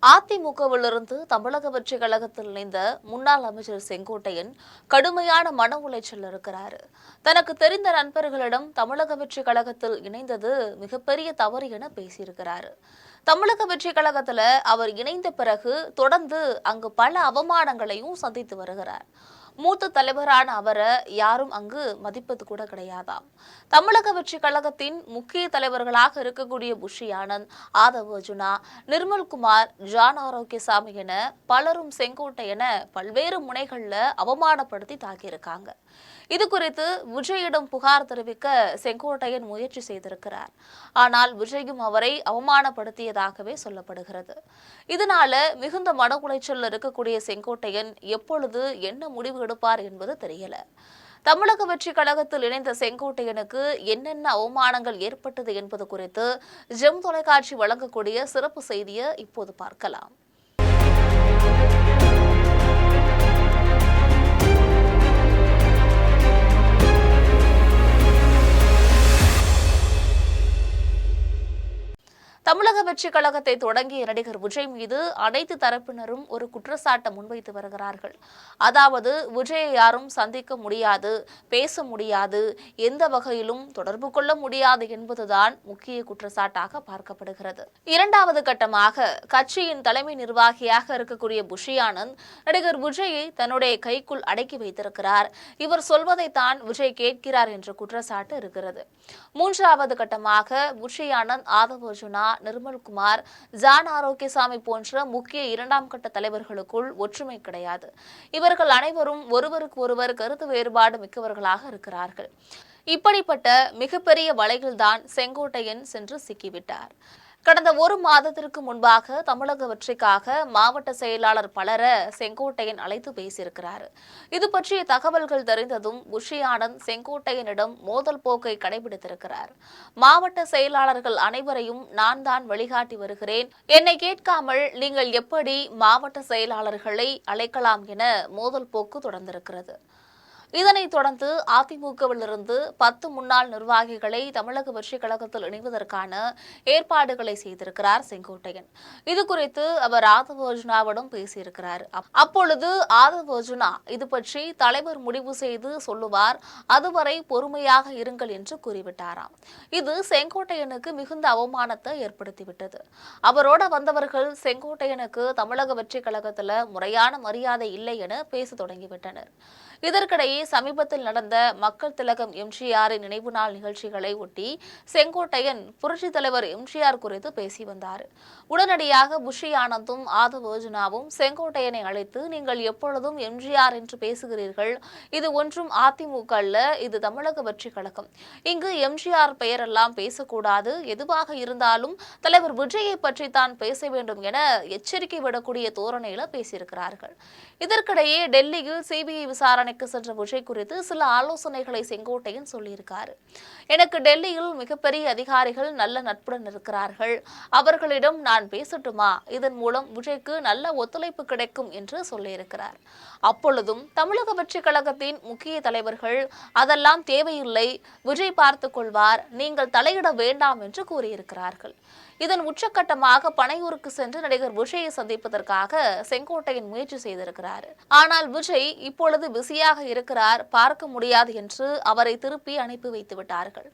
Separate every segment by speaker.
Speaker 1: அதிமுகவிலிருந்து தமிழக வெற்றிக் கழகத்தில் இணைந்த முன்னாள் அமைச்சர் செங்கோட்டையன் கடுமையான மன உளைச்சல் இருக்கிறார். தனக்கு தெரிந்த நண்பர்களிடம் தமிழக வெற்றிக் கழகத்தில் இணைந்தது மிகப்பெரிய தவறு என பேசியிருக்கிறார். தமிழக வெற்றிக் கழகத்தில் அவர் இணைந்த பிறகு தொடர்ந்து அங்கு பல அவமானங்களையும் சந்தித்து வருகிறார். மூத்த தலைவரான அவரை யாரும் அங்கு மதிப்பது கூட கிடையாதாம். தமிழக வெற்றிக் கழகத்தின் முக்கிய தலைவர்களாக இருக்கக்கூடிய புஷி ஆனந்த், ஆதவ் அர்ஜுனா, நிர்மல்குமார், ஜான் ஆரோக்கியசாமி என பலரும் செங்கோட்டையன பல்வேறு முனைகள்ல அவமானப்படுத்தி தாக்கியிருக்காங்க. இது குறித்து விஜயிடம் புகார் தெரிவிக்க செங்கோட்டையன் முயற்சி செய்திருக்கிறார். ஆனால் விஜயும் அவரை அவமானப்படுத்தியதாகவே சொல்லப்படுகிறது. இதனால மிகுந்த மன உளைச்சல் இருக்கக்கூடிய செங்கோட்டையன் எப்பொழுது என்ன முடிவு எடுப்பார் என்பது தெரியல. தமிழக வெற்றிக் கழகத்தில் இணைந்த செங்கோட்டையனுக்கு என்னென்ன அவமானங்கள் ஏற்பட்டது என்பது குறித்து ஜெம் தொலைக்காட்சி வழங்கக்கூடிய சிறப்பு செய்தியை இப்போது பார்க்கலாம். தமிழக வெற்றிக் கழகத்தை தொடங்கிய நடிகர் விஜய் மீது அனைத்து தரப்பினரும் ஒரு குற்றச்சாட்டை முன்வைத்து வருகிறார்கள். அதாவது விஜயை யாரும் சந்திக்க முடியாது, பேச முடியாது, எந்த வகையிலும் தொடர்பு கொள்ள முடியாது என்பதுதான் முக்கிய குற்றச்சாட்டாக பார்க்கப்படுகிறது. இரண்டாவது கட்டமாக கட்சியின் தலைமை நிர்வாகியாக இருக்கக்கூடிய புஷி ஆனந்த் நடிகர் விஜயை தன்னுடைய கைக்குள் அடக்கி வைத்திருக்கிறார். இவர் சொல்வதைத்தான் விஜய் கேட்கிறார் என்ற குற்றச்சாட்டு இருக்கிறது. மூன்றாவது கட்டமாக புஷி ஆனந்த், ஆதவ் அர்ஜுனா, நிர்மல்குமார், ஜான் ஆரோக்கியசாமி போன்ற முக்கிய இரண்டாம் கட்ட தலைவர்களுக்குள் ஒற்றுமை கிடையாது. இவர்கள் அனைவரும் ஒருவருக்கு ஒருவர் கருத்து வேறுபாடு மிக்கவர்களாக இருக்கிறார்கள். இப்படிப்பட்ட மிகப்பெரிய வலைகள்தான் செங்கோட்டையன் சென்று சிக்கிவிட்டார். கடந்த ஒரு மாதத்திற்கு முன்பாக தமிழக வெற்றிக்காக மாவட்ட செயலாளர் பலர செங்கோட்டையன் அழைத்து பேசியிருக்கிறார். இது பற்றிய தகவல்கள் தெரிந்ததும் புஷி ஆனந்த் செங்கோட்டையனிடம் மோதல் போக்கை கடைபிடித்திருக்கிறார். மாவட்ட செயலாளர்கள் அனைவரையும் நான் தான் வழிகாட்டி வருகிறேன், என்னை கேட்காமல் நீங்கள் எப்படி மாவட்ட செயலாளர்களை அழைக்கலாம் என மோதல் போக்கு தொடர்ந்திருக்கிறது. இதனைத் தொடர்ந்து அதிமுகவிலிருந்து 10 முன்னாள் நிர்வாகிகளை தமிழக வெற்றிக் கழகத்தில் இணைவதற்கான ஏற்பாடுகளை செய்திருக்கிறார் செங்கோட்டையன். இது குறித்து அவர் ஆதவ் அர்ஜுனாவிடம் பேசியிருக்கிறார். அப்பொழுது ஆதவ் அர்ஜுனா இது பற்றி தலைவர் முடிவு செய்து சொல்லுவார், அதுவரை பொறுமையாக இருங்கள் என்று கூறிவிட்டாராம். இது செங்கோட்டையனுக்கு மிகுந்த அவமானத்தை ஏற்படுத்திவிட்டது. அவரோட வந்தவர்கள் செங்கோட்டையனுக்கு தமிழக வெற்றிக் கழகத்தில் முறையான மரியாதை இல்லை என பேச தொடங்கிவிட்டனர். இதற்கிடையே சமீபத்தில் நடந்த மக்கள் திலகம் எம்ஜிஆரின் நினைவு நாள் நிகழ்ச்சிகளை ஒட்டி செங்கோட்டையன் புரட்சித் தலைவர் எம்ஜிஆர் குறித்து பேசி வந்தார். உடனடியாக புஷி ஆனந்தும் ஆதவ் அர்ஜுனாவும் செங்கோட்டையனை அழைத்து, நீங்கள் எப்பொழுதும் எம்ஜிஆர் என்று பேசுகிறீர்கள், இது ஒன்றும் அதிமுக அல்ல, இது தமிழக வெற்றிக் கழகம், இங்கு எம்ஜிஆர் பெயரெல்லாம் பேசக்கூடாது, எதுவாக இருந்தாலும் தலைவர் விஜயை பற்றித்தான் பேச வேண்டும் என எச்சரிக்கை விடக்கூடிய தோரணையில பேசியிருக்கிறார்கள். இதற்கிடையே டெல்லியில் சிபிஐ விசாரணைக்கு சென்ற விஜய் குறித்து சில ஆலோசனைகளை செங்கோட்டையன் சொல்லியிருக்காரு. எனக்கு டெல்லியில் மிகப்பெரிய அதிகாரிகள் நல்ல நட்புடன் இருக்கிறார்கள், அவர்களிடம் நான் பேசட்டுமா, இதன் மூலம் விஜய்க்கு நல்ல ஒத்துழைப்பு கிடைக்கும் என்று சொல்லியிருக்கிறார். அப்பொழுதும் தமிழக வெற்றிக் கழகத்தின் முக்கிய தலைவர்கள் அதெல்லாம் தேவையில்லை, விஜய் பார்த்துக் கொள்வார், நீங்கள் தலையிட வேண்டாம் என்று கூறியிருக்கிறார்கள். இதன் உச்சக்கட்டமாக பனையூருக்கு சென்று நடிகர் விஜயை சந்திப்பதற்காக செங்கோட்டையன் முயற்சி செய்திருக்கிறார். ஆனால் விஜய் இப்பொழுது பிஸியாக இருக்கிறார், பார்க்க முடியாது என்று அவரை திருப்பி அனுப்பி வைத்து விட்டார்கள்.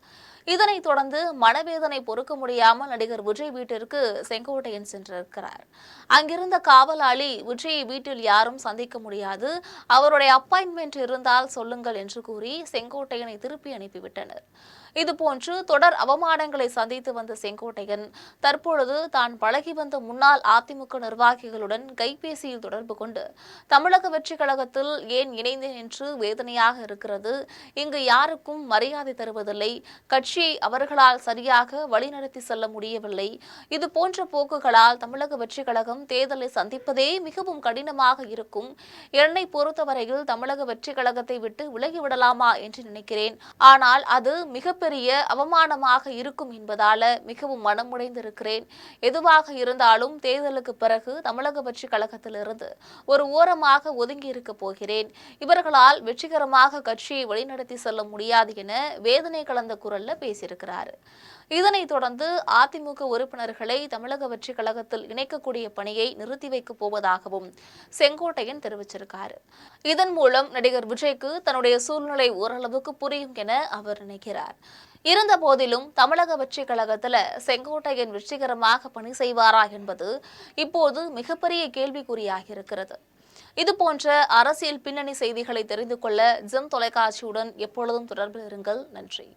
Speaker 1: இதனைத் தொடர்ந்து மனவேதனை பொறுக்க முடியாமல் நடிகர் விஜய் வீட்டிற்கு செங்கோட்டையன் சென்றிருக்கிறார். அங்கிருந்த காவலாளி விஜயை வீட்டில் யாரும் சந்திக்க முடியாது, அவருடைய அப்பாயின்மெண்ட் இருந்தால் சொல்லுங்கள் என்று கூறி செங்கோட்டையனை திருப்பி அனுப்பிவிட்டனர். இதுபோன்று தொடர் அவமானங்களை சந்தித்து வந்த செங்கோட்டையன் தற்பொழுது தான் பழகி வந்த முன்னாள் அதிமுக நிர்வாகிகளுடன் கைபேசியில் தொடர்பு கொண்டு தமிழக வெற்றிக் கழகத்தில் ஏன் இணைந்தேன் என்று வேதனையாக இருக்கிறது, இங்கு யாருக்கும் மரியாதை தருவதில்லை, கட்சியை அவர்களால் சரியாக வழிநடத்தி செல்ல முடியவில்லை, இது போன்ற போக்குகளால் தமிழக வெற்றிக் கழகம் தேர்தலை சந்திப்பதே மிகவும் கடினமாக இருக்கும், என்னை பொறுத்தவரையில் தமிழக வெற்றிக் கழகத்தை விட்டு விலகிவிடலாமா என்று நினைக்கிறேன், ஆனால் அது மிகப்பெரிய அவமானமாக இருக்கும் என்பதால மிகவும் மனமுடைந்திருக்கிறேன், எதுவாக இருந்தாலும் தேர்தலுக்கு பிறகு தமிழக வெற்றிக் கழகத்திலிருந்து ஒரு ஓரமாக ஒதுங்கி இருக்க போகிறேன், இவர்களால் வெற்றிகரமாக கட்சியை வழிநடத்தி செல்ல முடியாது என வேதனை கலந்த குரல்ல பேசியிருக்கிறார். இதனைத் தொடர்ந்து அதிமுக உறுப்பினர்களை தமிழக வெற்றிக் கழகத்தில் இணைக்கக்கூடிய பணியை நிறுத்தி வைக்கப் போவதாகவும் செங்கோட்டையன் தெரிவிச்சிருக்காரு. இதன் மூலம் நடிகர் விஜய்க்கு தன்னுடைய சூழ்நிலை ஓரளவுக்கு புரியும் என அவர் நினைக்கிறார். இருந்த போதிலும் தமிழக வெற்றிக் கழகத்தில் செங்கோட்டையன் வெற்றிகரமாக பணி செய்வாரா என்பது இப்போது மிகப்பெரிய கேள்விக்குறியாக இருக்கிறது. இதுபோன்ற அரசியல் பின்னணி செய்திகளை தெரிந்து கொள்ள ஜெம் தொலைக்காட்சியுடன் எப்பொழுதும் தொடர்பில் இருங்கள். நன்றி.